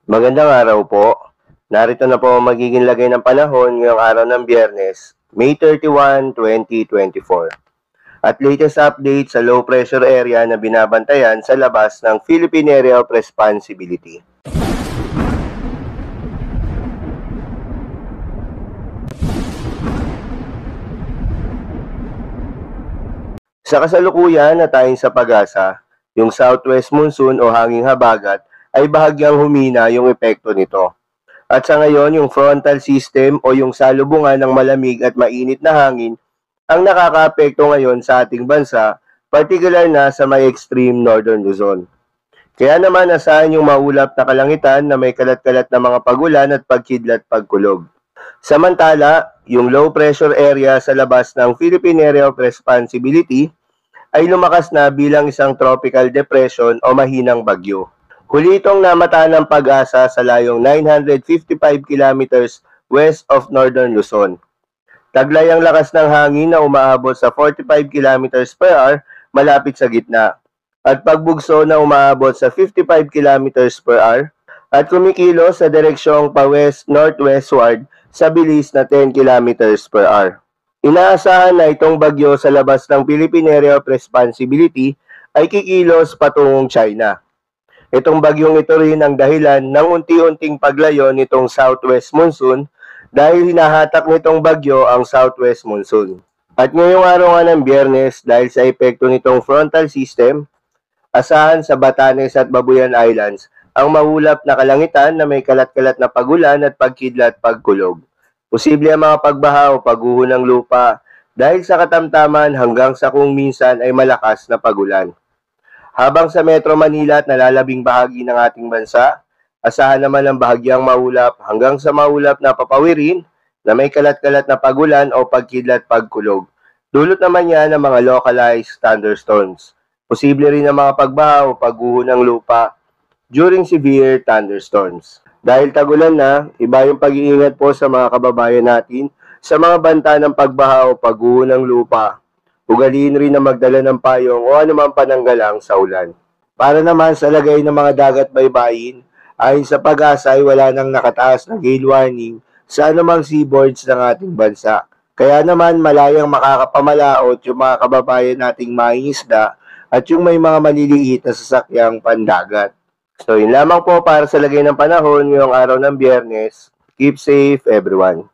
Magandang araw po. Narito na po ang magiging lagay ng panahon ngayong araw ng Biyernes, May 31, 2024. At latest update sa low pressure area na binabantayan sa labas ng Philippine Area of Responsibility. Sa kasalukuyan na tayong sa pag-asa, yung southwest monsoon o hanging habagat ay bahagyang humina yung epekto nito. At sa ngayon, yung frontal system o yung salubungan ng malamig at mainit na hangin ang nakakaapekto ngayon sa ating bansa, particular na sa may extreme northern Luzon. Kaya naman asahan yung maulap na kalangitan na may kalat-kalat na mga pagulan at pagkidlat pagkulog. Samantala, yung low pressure area sa labas ng Philippine Area of Responsibility ay lumakas na bilang isang tropical depression o mahinang bagyo. Huli itong namataan ng pag-asa sa layong 955 kilometers west of northern Luzon. Taglay ang lakas ng hangin na umaabot sa 45 kilometers per hour malapit sa gitna at pagbugso na umaabot sa 55 kilometers per hour at kumikilos sa direksyong pa-west-northwestward sa bilis na 10 kilometers per hour. Inaasahan na itong bagyo sa labas ng Philippine Area of Responsibility ay kikilos patungong China. Itong bagyong ito rin ang dahilan ng unti-unting paglayo nitong southwest monsoon dahil hinahatak nitong bagyo ang southwest monsoon. At ngayong araw nga ng Biyernes, dahil sa epekto nitong frontal system, asahan sa Batanes at Babuyan Islands ang mahulap na kalangitan na may kalat-kalat na pagulan at pagkidlat pagkulog. Posible ang mga pagbaha o pagguho ng lupa dahil sa katamtaman hanggang sa kung minsan ay malakas na pagulan. Habang sa Metro Manila at nalalabing bahagi ng ating bansa, asahan naman ang bahagyang maulap hanggang sa maulap na papawirin na may kalat-kalat na pagulan o pagkidlat pagkulog. Dulot naman yan ng mga localized thunderstorms. Posible rin ang mga pagbaha o pagguho ng lupa during severe thunderstorms. Dahil tagulan na, iba yung pag-iingat po sa mga kababayan natin sa mga banta ng pagbaha o pagguho ng lupa. Ugaliin rin na magdala ng payong o anumang pananggalang sa ulan. Para naman sa lagay ng mga dagat baybayin, ayon sa pag-asa ay wala nang nakataas na gale warning sa anumang seaboards ng ating bansa. Kaya naman malayang makakapamalaot yung mga kababayan nating mangingisda at yung may mga maliliit na sasakyang pandagat. So yun lamang po para sa lagay ng panahon ngayong araw ng Biyernes. Keep safe everyone.